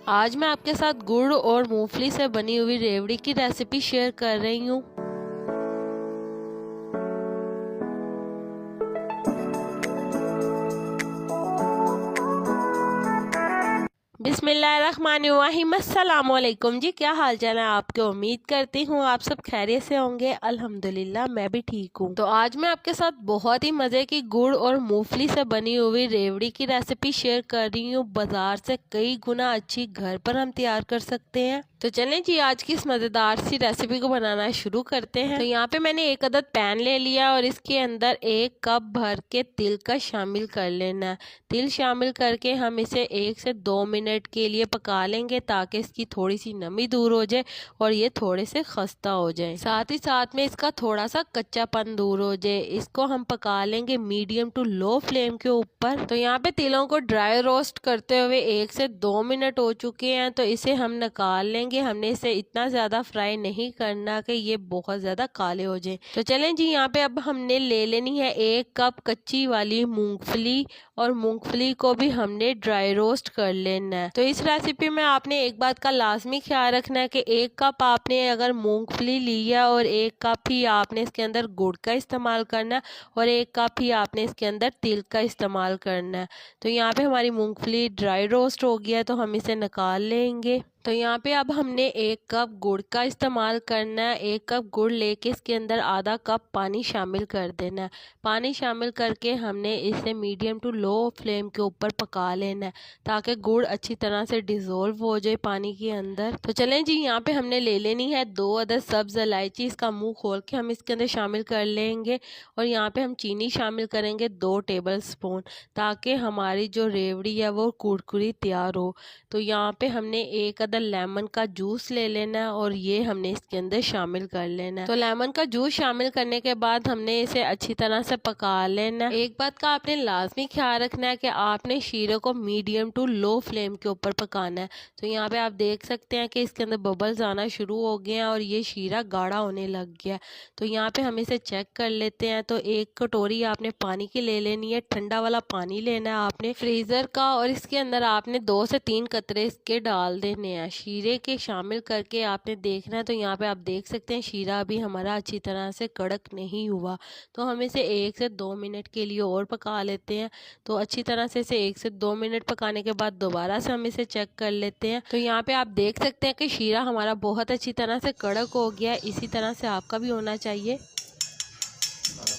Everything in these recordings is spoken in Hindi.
आज मैं आपके साथ गुड़ और मूंगफली से बनी हुई रेवड़ी की रेसिपी शेयर कर रही हूँ। बिस्मिल्लाहिर्रहमानिर्रहीम। अस्सलाम वालेकुम जी, क्या हाल चाल है आपके। उम्मीद करती हूँ आप सब खैरियत से होंगे। अल्हम्दुलिल्लाह मैं भी ठीक हूँ। तो आज मैं आपके साथ बहुत ही मज़े की गुड़ और मूंगफली से बनी हुई रेवड़ी की रेसिपी शेयर कर रही हूँ। बाजार से कई गुना अच्छी घर पर हम तैयार कर सकते हैं। तो चलें जी, आज की इस मज़ेदार सी रेसिपी को बनाना शुरू करते हैं। तो यहाँ पे मैंने एक अदद पैन ले लिया और इसके अंदर 1 कप भर के तिल का शामिल कर लेना। तिल शामिल करके हम इसे 1 से 2 मिनट के लिए पका लेंगे ताकि इसकी थोड़ी सी नमी दूर हो जाए और ये थोड़े से खस्ता हो जाए। साथ ही साथ में इसका थोड़ा सा कच्चापन दूर हो जाए। इसको हम पका लेंगे मीडियम टू लो फ्लेम के ऊपर। तो यहाँ पे तिलों को ड्राई रोस्ट करते हुए 1 से 2 मिनट हो चुके हैं, तो इसे हम निकाल लेंगे। हमने इसे इतना ज़्यादा फ्राई नहीं करना कि ये बहुत ज़्यादा काले हो जाए। तो चलें जी, यहाँ पे अब हमने ले लेनी है 1 कप कच्ची वाली मूंगफली और मूंगफली को भी हमने ड्राई रोस्ट कर लेना है। तो इस रेसिपी में आपने एक बात का लाजमी ख्याल रखना है कि 1 कप आपने अगर मूंगफली लिया और 1 कप ही आपने इसके अंदर गुड़ का इस्तेमाल करना है और 1 कप ही आपने इसके अंदर तिल का इस्तेमाल करना है। तो यहाँ पे हमारी मूंगफली ड्राई रोस्ट हो गया, तो हम इसे निकाल लेंगे। तो यहाँ पे अब हमने 1 कप गुड़ का इस्तेमाल करना है। 1 कप गुड़ लेके इसके अंदर आधा कप पानी शामिल कर देना है। पानी शामिल करके हमने इसे मीडियम टू लो फ्लेम के ऊपर पका लेना है ताकि गुड़ अच्छी तरह से डिज़ोल्व हो जाए पानी के अंदर। तो चलें जी, यहाँ पे हमने ले लेनी है 2 अदद सब्ज़ इलायची। इसका मुंह खोल के हम इसके अंदर शामिल कर लेंगे और यहाँ पे हम चीनी शामिल करेंगे 2 टेबल स्पून, ताकि हमारी जो रेवड़ी है वो कुरकुरी तैयार हो। तो यहाँ पे हमने 1 अदद लेमन का जूस ले लेना है और ये हमने इसके अंदर शामिल कर लेना है। तो लेमन का जूस शामिल करने के बाद हमने इसे अच्छी तरह से पका लेना है। एक बात का आपने लाजमी ख्याल रखना है कि आपने शीरे को मीडियम टू लो फ्लेम के ऊपर पकाना है। तो यहाँ पे आप देख सकते हैं कि इसके अंदर बबल्स आना शुरू हो गए हैं और ये शीरा गाढ़ा होने लग गया। तो यहाँ पे हम इसे चेक कर लेते हैं। तो 1 कटोरी आपने पानी की ले लेनी है, ठंडा वाला पानी लेना है आपने फ्रीजर का, और इसके अंदर आपने 2 से 3 कतरे इसके डाल देने हैं शीरे के शामिल करके आपने देखना है। तो यहाँ पे आप देख सकते हैं शीरा अभी हमारा अच्छी तरह से कड़क नहीं हुआ, तो हम इसे 1 से 2 मिनट के लिए और पका लेते हैं। तो अच्छी तरह से इसे 1 से 2 मिनट पकाने के बाद दोबारा से हम इसे चेक कर लेते हैं। तो यहाँ पे आप देख सकते हैं कि शीरा हमारा बहुत अच्छी तरह से कड़क हो गया है। इसी तरह से आपका भी होना चाहिए।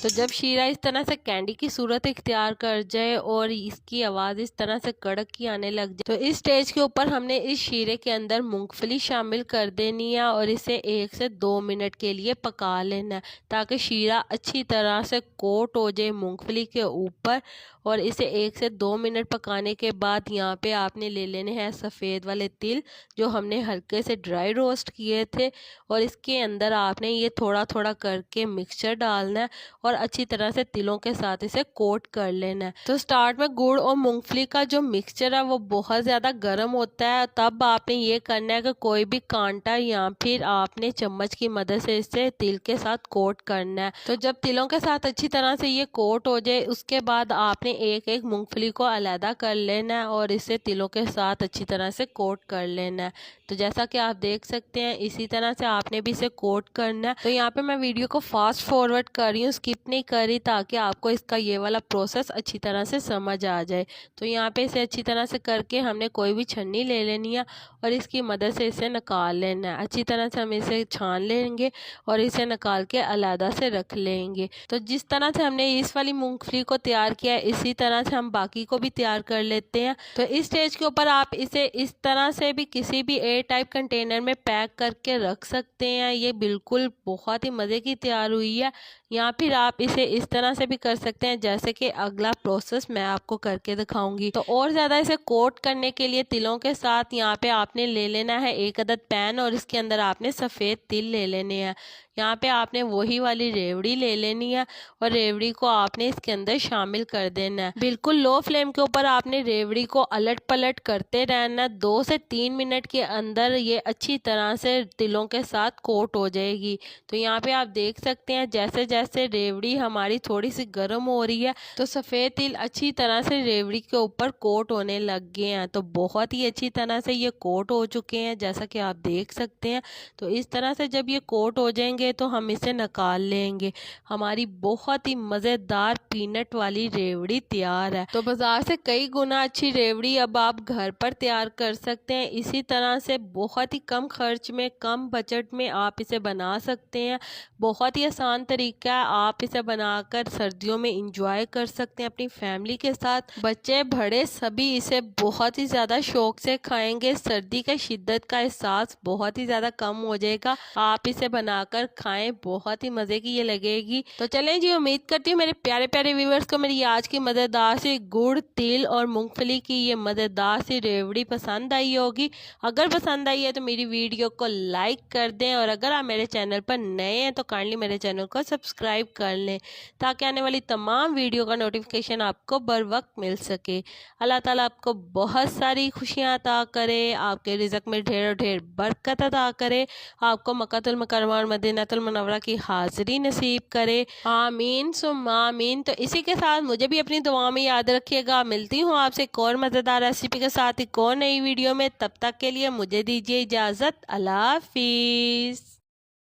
तो जब शीरा इस तरह से कैंडी की सूरत इख्तियार कर जाए और इसकी आवाज़ इस तरह से कड़क की आने लग जाए, तो इस स्टेज के ऊपर हमने इस शीरे के अंदर मूंगफली शामिल कर देनी है और इसे 1 से 2 मिनट के लिए पका लेना है ताकि शीरा अच्छी तरह से कोट हो जाए मूंगफली के ऊपर। और इसे 1 से 2 मिनट पकाने के बाद यहाँ पे आपने ले लेने हैं सफ़ेद वाले तिल जो हमने हल्के से ड्राई रोस्ट किए थे, और इसके अंदर आपने ये थोड़ा थोड़ा करके मिक्सचर डालना है और अच्छी तरह से तिलों के साथ इसे कोट कर लेना है। तो स्टार्ट में गुड़ और मूंगफली का जो मिक्सचर है वो बहुत ज़्यादा गर्म होता है, तब आपने ये करना है कि कोई भी कांटा या फिर आपने चम्मच की मदद से इसे तिल के साथ कोट करना है। तो जब तिलों के साथ अच्छी तरह से ये कोट हो जाए उसके बाद आपने एक एक मूंगफली को अलहदा कर लेना है और इसे तिलों के साथ अच्छी तरह से कोट कर लेना है। तो जैसा कि आप देख सकते हैं इसी तरह से आपने भी इसे कोट करना है। तो यहाँ पे मैं वीडियो को फास्ट फॉरवर्ड कर रही हूँ, स्किप नहीं कर रही, ताकि आपको इसका ये वाला प्रोसेस अच्छी तरह से समझ आ जाए। तो यहाँ पे इसे अच्छी तरह से करके हमने कोई भी छन्नी ले लेनी है और इसकी मदद से इसे निकाल लेना है। अच्छी तरह से हम इसे छान लेंगे और इसे निकाल के अलहदा से रख लेंगे। तो जिस तरह से हमने इस वाली मूंगफली को तैयार किया है इसी तरह से हम बाकी को भी तैयार कर लेते हैं। तो इस स्टेज के ऊपर आप इसे इस तरह से भी किसी भी एयर टाइप कंटेनर में पैक करके रख सकते हैं। ये बिल्कुल बहुत ही मज़े की तैयार हुई है। या फिर आप इसे इस तरह से भी कर सकते हैं जैसे कि अगला प्रोसेस मैं आपको करके दिखाऊंगी। तो और ज़्यादा इसे कोट करने के लिए तिलों के साथ यहाँ पे आपने ले लेना है 1 अदद पैन और इसके अंदर आपने सफ़ेद तिल ले लेने हैं। यहाँ पे आपने वही वाली रेवड़ी ले लेनी है और रेवड़ी को आपने इसके अंदर शामिल कर देना है। बिल्कुल लो फ्लेम के ऊपर आपने रेवड़ी को अलट पलट करते रहना। 2 से 3 मिनट के अंदर ये अच्छी तरह से तिलों के साथ कोट हो जाएगी। तो यहाँ पे आप देख सकते हैं जैसे जैसे रेवड़ी हमारी थोड़ी सी गर्म हो रही है तो सफ़ेद तिल अच्छी तरह से रेवड़ी के ऊपर कोट होने लग गए हैं। तो बहुत ही अच्छी तरह से ये कोट हो चुके हैं जैसा कि आप देख सकते हैं। तो इस तरह से जब ये कोट हो जाएंगे तो हम इसे निकाल लेंगे। हमारी बहुत ही मज़ेदार पीनट वाली रेवड़ी तैयार है। तो बाजार से कई गुना अच्छी रेवड़ी अब आप घर पर तैयार कर सकते हैं। इसी तरह से बहुत ही कम खर्च में, कम बजट में आप इसे बना सकते हैं। बहुत ही आसान तरीका है, आप इसे बनाकर सर्दियों में इंजॉय कर सकते हैं अपनी फैमिली के साथ। बच्चे बड़े सभी इसे बहुत ही ज़्यादा शौक से खाएंगे। सर्दी का शिद्दत का एहसास बहुत ही ज़्यादा कम हो जाएगा। आप इसे बनाकर खाएं, बहुत ही मज़े की ये लगेगी। तो चलें जी, उम्मीद करती हूँ मेरे प्यारे प्यारे व्यूवर्स को मेरी आज की मज़ेदार सी गुड़, तिल और मूंगफली की ये मज़ेदार सी रेवड़ी पसंद आई होगी। अगर पसंद आई है तो मेरी वीडियो को लाइक कर दें और अगर आप मेरे चैनल पर नए हैं तो काइंडली मेरे चैनल को सब्सक्राइब कर लें ताकि आने वाली तमाम वीडियो का नोटिफिकेशन आपको बर वक्त मिल सके। अल्लाह ताला आपको बहुत सारी खुशियाँ अता करे, आपके रिज़्क़ में ढेर ढेर बरकत अता करे, आपको मक्कातुल मुकर्रमा और मदीनातुल मुनव्वरा की हाज़िरी नसीब करे। आमीन सुम्मा आमीन। तो इसी के साथ मुझे भी अपनी दुआ में याद रखिएगा। मिलती हूँ आपसे एक और मज़ेदार रेसिपी के साथ एक और नई वीडियो में। तब तक के लिए मुझे दीजिए इजाज़त। अल्लाह हाफिज़।